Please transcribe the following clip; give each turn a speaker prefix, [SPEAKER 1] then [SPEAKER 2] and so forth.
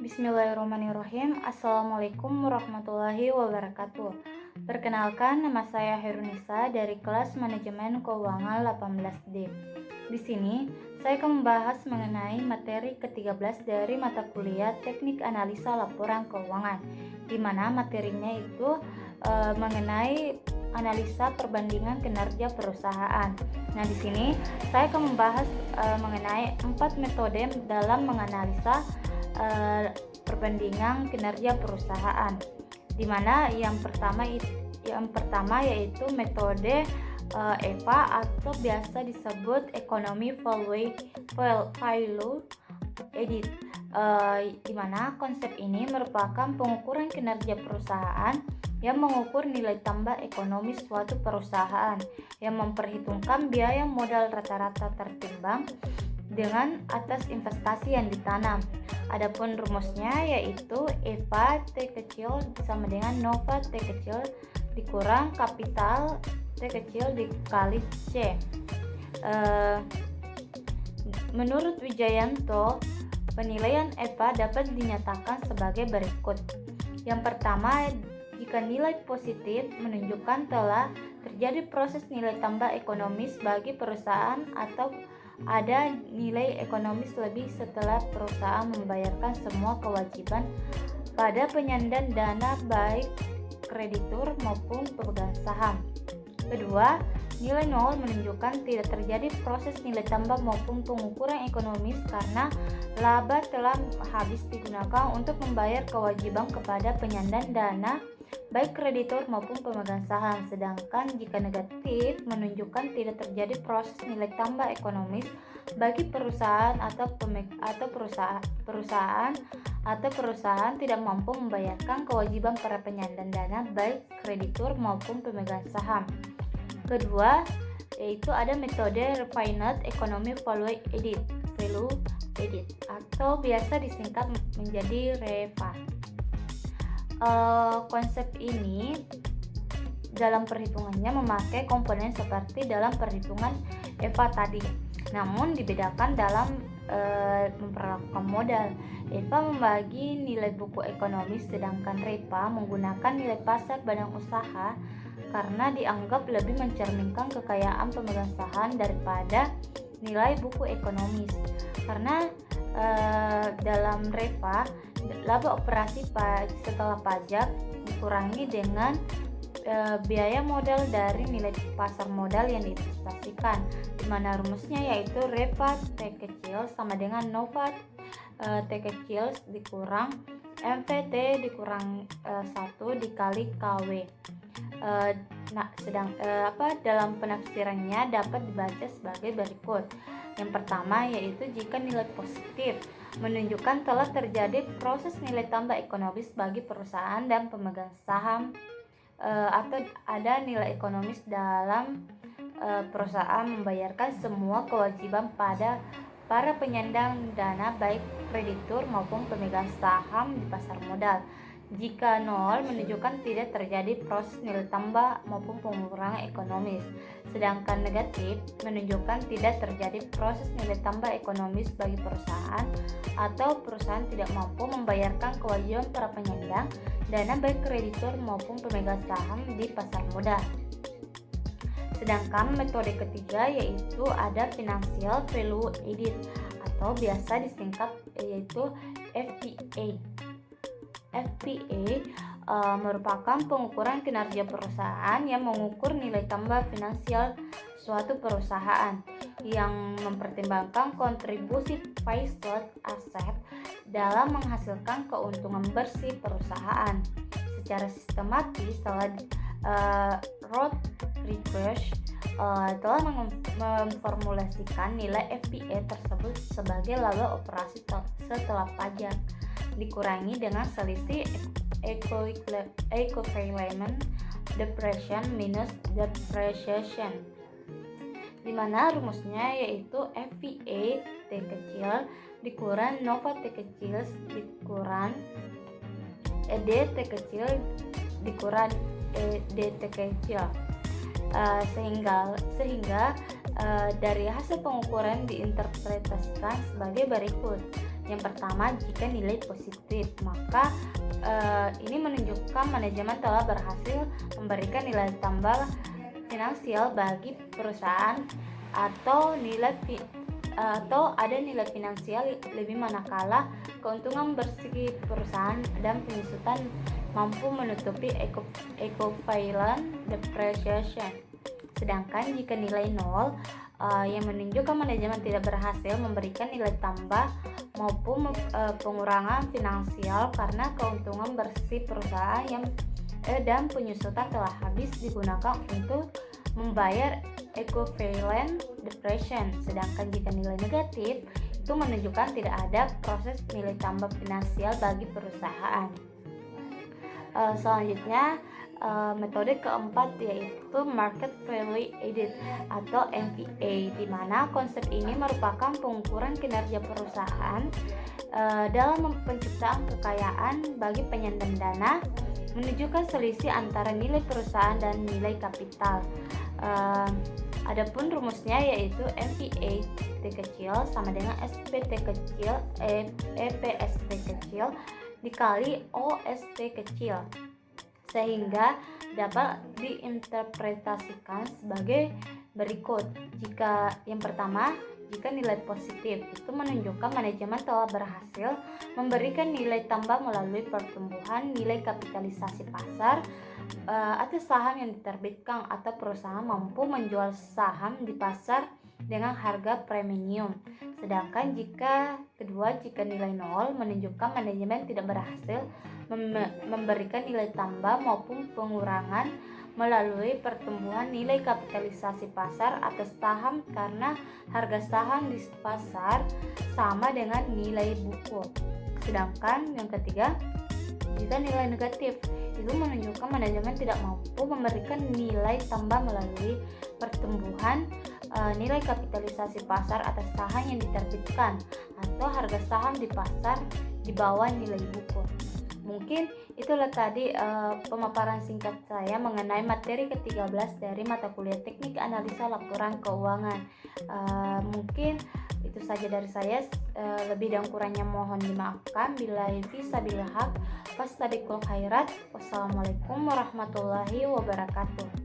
[SPEAKER 1] Bismillahirrahmanirrahim. Assalamualaikum warahmatullahi wabarakatuh. Perkenalkan, nama saya Herunisa dari kelas Manajemen Keuangan 18D. Di sini, saya akan membahas mengenai materi ke-13 dari mata kuliah Teknik Analisa Laporan Keuangan, di mana materinya itu mengenai analisa perbandingan kinerja perusahaan. Nah, di sini saya akan membahas mengenai 4 metode dalam menganalisa perbandingan kinerja perusahaan, di mana yang pertama yaitu metode EVA atau biasa disebut Economic Value Added, di mana konsep ini merupakan pengukuran kinerja perusahaan yang mengukur nilai tambah ekonomi suatu perusahaan yang memperhitungkan biaya modal rata-rata tertimbang dengan atas investasi yang ditanam. Adapun rumusnya yaitu EVA T kecil sama dengan Nova T kecil dikurang kapital T kecil dikali C. Menurut Wijayanto, penilaian EVA dapat dinyatakan sebagai berikut. Yang pertama, jika nilai positif menunjukkan telah terjadi proses nilai tambah ekonomis bagi perusahaan atau ada nilai ekonomis lebih setelah perusahaan membayarkan semua kewajiban pada penyandang dana baik kreditur maupun pemegang saham. Kedua, nilai nol menunjukkan tidak terjadi proses nilai tambah maupun pengukuran ekonomis karena laba telah habis digunakan untuk membayar kewajiban kepada penyandang dana baik kreditur maupun pemegang saham. Sedangkan jika negatif menunjukkan tidak terjadi proses nilai tambah ekonomis bagi perusahaan atau perusahaan tidak mampu membayarkan kewajiban para penyandang dana baik kreditur maupun pemegang saham. Kedua, yaitu ada metode Refined Economic Value Added atau biasa disingkat menjadi REVA. Konsep ini dalam perhitungannya memakai komponen seperti dalam perhitungan EVA tadi, namun dibedakan dalam memperlakukan modal. EVA membagi nilai buku ekonomis, sedangkan REVA menggunakan nilai pasar badan usaha karena dianggap lebih mencerminkan kekayaan pemegang saham daripada nilai buku ekonomis. Karena dalam REVA laba operasi setelah pajak dikurangi dengan biaya modal dari nilai pasar modal yang diinvestasikan, di mana rumusnya yaitu REVA T kecil sama dengan Nova T kecil dikurang MVT dikurang 1 dikali KW. Dalam penafsirannya dapat dibaca sebagai berikut. Yang pertama yaitu jika nilai positif menunjukkan telah terjadi proses nilai tambah ekonomis bagi perusahaan dan pemegang saham, atau ada nilai ekonomis dalam perusahaan membayarkan semua kewajiban pada para penyandang dana baik kreditur maupun pemegang saham di pasar modal. Jika nol menunjukkan tidak terjadi proses nilai tambah maupun pengurangan ekonomis, sedangkan negatif menunjukkan tidak terjadi proses nilai tambah ekonomis bagi perusahaan atau perusahaan tidak mampu membayarkan kewajiban para penyandang dana baik kreditur maupun pemegang saham di pasar modal. Sedangkan metode ketiga yaitu ada Financial Value Added atau biasa disingkat yaitu FVA. FVA merupakan pengukuran kinerja perusahaan yang mengukur nilai tambah finansial suatu perusahaan yang mempertimbangkan kontribusi fixed asset dalam menghasilkan keuntungan bersih perusahaan. Secara sistematis telah Rodriguez telah memformulasikan nilai FVA tersebut sebagai laba operasi setelah pajak dikurangi dengan selisih equivalent depreciation minus depreciation, di mana rumusnya yaitu FVA T kecil dikurang Nova T kecil dikurang ED T kecil dikurang ED T kecil, sehingga dari hasil pengukuran diinterpretasikan sebagai berikut. Yang pertama, jika nilai positif, maka ini menunjukkan manajemen telah berhasil memberikan nilai tambah finansial bagi perusahaan atau ada nilai finansial lebih, manakala keuntungan bersih perusahaan dan penyusutan mampu menutupi equivalent depreciation. Sedangkan jika nilai 0 yang menunjukkan manajemen tidak berhasil memberikan nilai tambah maupun pengurangan finansial karena keuntungan bersih perusahaan dan penyusutan telah habis digunakan untuk membayar equivalent depreciation. Sedangkan jika nilai negatif itu menunjukkan tidak ada proses nilai tambah finansial bagi perusahaan. Selanjutnya metode keempat yaitu Market Value Added atau MVA, di mana konsep ini merupakan pengukuran kinerja perusahaan dalam penciptaan kekayaan bagi penyandang dana, menunjukkan selisih antara nilai perusahaan dan nilai kapital. Adapun rumusnya yaitu MVA T kecil sama dengan SPT kecil EPST kecil dikali OST kecil, sehingga dapat diinterpretasikan sebagai berikut. Yang pertama, jika nilai positif itu menunjukkan manajemen telah berhasil memberikan nilai tambah melalui pertumbuhan nilai kapitalisasi pasar atau saham yang diterbitkan, atau perusahaan mampu menjual saham di pasar dengan harga premium. Sedangkan jika nilai 0 menunjukkan manajemen tidak berhasil memberikan nilai tambah maupun pengurangan melalui pertumbuhan nilai kapitalisasi pasar atas saham karena harga saham di pasar sama dengan nilai buku. Sedangkan yang ketiga, jika nilai negatif itu menunjukkan manajemen tidak mampu memberikan nilai tambah melalui pertumbuhan nilai kapitalisasi pasar atas saham yang diterbitkan atau harga saham di pasar di bawah nilai buku. Mungkin itulah tadi pemaparan singkat saya mengenai materi ke-13 dari mata kuliah Teknik Analisa Laporan Keuangan. Mungkin itu saja dari saya. Lebih dan kurangnya mohon dimaafkan. Billahi fisabilillah haq. Fastabiqul khairat. Wassalamualaikum warahmatullahi wabarakatuh.